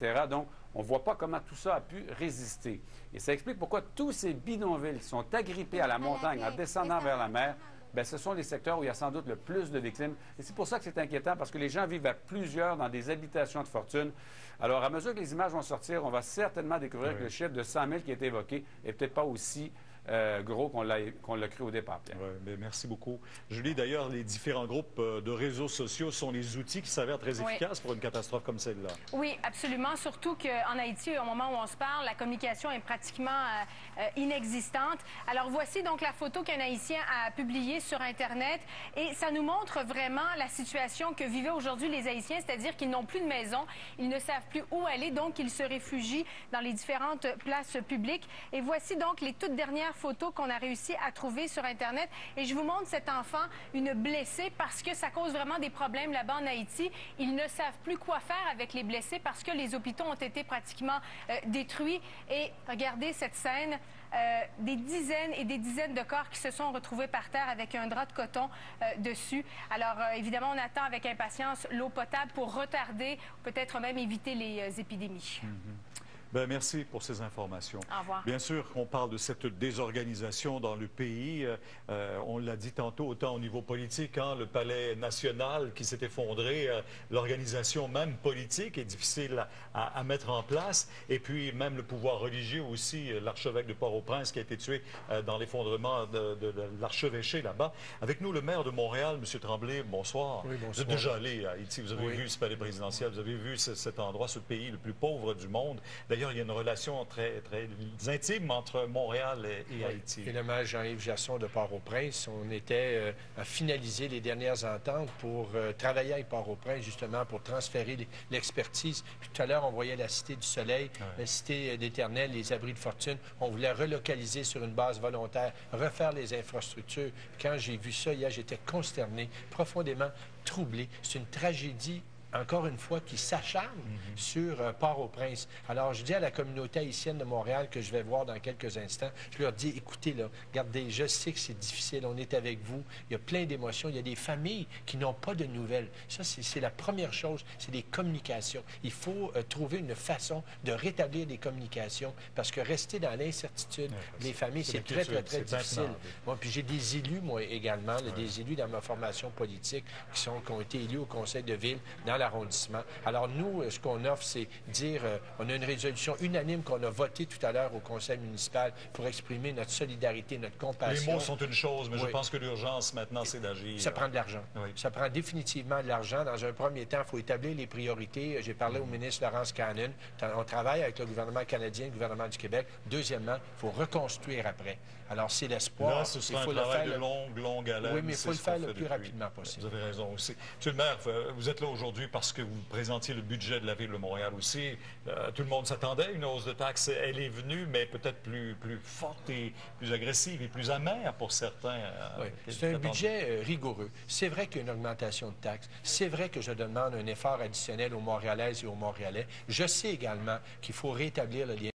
etc. Donc, on ne voit pas comment tout ça a pu résister. Et ça explique pourquoi tous ces bidonvilles sont agrippés à la montagne en descendant vers la mer. Bien, ce sont les secteurs où il y a sans doute le plus de victimes. Et c'est pour ça que c'est inquiétant, parce que les gens vivent à plusieurs dans des habitations de fortune. Alors, à mesure que les images vont sortir, on va certainement découvrir que le chiffre de 100 000 qui est évoqué n'est peut-être pas aussi gros qu'on l'a cru au départ, Pierre. Ouais, mais merci beaucoup. Julie, d'ailleurs, les différents groupes de réseaux sociaux sont les outils qui s'avèrent très efficaces pour une catastrophe comme celle-là. Oui, absolument. Surtout qu'en Haïti, au moment où on se parle, la communication est pratiquement inexistante. Alors, voici donc la photo qu'un Haïtien a publiée sur Internet. Et ça nous montre vraiment la situation que vivaient aujourd'hui les Haïtiens, c'est-à-dire qu'ils n'ont plus de maison, ils ne savent plus où aller, donc ils se réfugient dans les différentes places publiques. Et voici donc les toutes dernières photos qu'on a réussi à trouver sur Internet. Et je vous montre cet enfant, une blessée, parce que ça cause vraiment des problèmes là-bas en Haïti. Ils ne savent plus quoi faire avec les blessés parce que les hôpitaux ont été pratiquement détruits. Et regardez cette scène, des dizaines et des dizaines de corps qui se sont retrouvés par terre avec un drap de coton dessus. Alors, évidemment, on attend avec impatience l'eau potable pour retarder, peut-être même éviter les épidémies. Ben, merci pour ces informations. Au revoir. Bien sûr, on parle de cette désorganisation dans le pays. On l'a dit tantôt, autant au niveau politique, hein, le palais national qui s'est effondré, l'organisation même politique est difficile à mettre en place. Et puis même le pouvoir religieux aussi, l'archevêque de Port-au-Prince qui a été tué dans l'effondrement de l'archevêché là-bas. Avec nous, le maire de Montréal, M. Tremblay, bonsoir. Oui, bonsoir. Vous êtes déjà allé à Haïti, vous avez vu ce palais présidentiel, vous avez vu cet endroit, ce pays le plus pauvre du monde. D'ailleurs, il y a une relation très, très intime entre Montréal et Haïti. Et le maire Jean-Yves Jasson de Port-au-Prince, on était à finaliser les dernières ententes pour travailler avec Port-au-Prince, justement, pour transférer l'expertise. Tout à l'heure, on voyait la Cité du Soleil, la Cité d'Éternel, les abris de fortune. On voulait relocaliser sur une base volontaire, refaire les infrastructures. Quand j'ai vu ça hier, j'étais consterné, profondément troublé. C'est une tragédie encore une fois, qui s'acharne sur Port-au-Prince. Alors, je dis à la communauté haïtienne de Montréal que je vais voir dans quelques instants, je leur dis, écoutez, là, regardez, je sais que c'est difficile, on est avec vous, il y a plein d'émotions, il y a des familles qui n'ont pas de nouvelles. Ça, c'est la première chose, c'est des communications. Il faut trouver une façon de rétablir des communications, parce que rester dans l'incertitude des familles, c'est très, très, très difficile. Bon, puis j'ai des élus, moi, également, là, des élus dans ma formation politique qui ont été élus au conseil de ville, dans l'arrondissement. Alors nous, ce qu'on offre, c'est dire, on a une résolution unanime qu'on a votée tout à l'heure au conseil municipal pour exprimer notre solidarité, notre compassion. Les mots sont une chose, mais je pense que l'urgence maintenant, c'est d'agir. Ça prend de l'argent. Ça prend définitivement de l'argent. Dans un premier temps, il faut établir les priorités. J'ai parlé au ministre Laurence Cannon. On travaille avec le gouvernement canadien, le gouvernement du Québec. Deuxièmement, il faut reconstruire après. Alors, c'est l'espoir. Là, ce sera un travail de longue haleine. Oui, mais il faut le faire le plus rapidement possible. Vous avez raison aussi. Monsieur le maire, vous êtes là aujourd'hui parce que vous présentiez le budget de la Ville de Montréal aussi. Tout le monde s'attendait à une hausse de taxes. Elle est venue, mais peut-être plus forte et plus agressive et plus amère pour certains. Oui. C'est un budget rigoureux. C'est vrai qu'il y a une augmentation de taxes. C'est vrai que je demande un effort additionnel aux Montréalaises et aux Montréalais. Je sais également qu'il faut rétablir le lien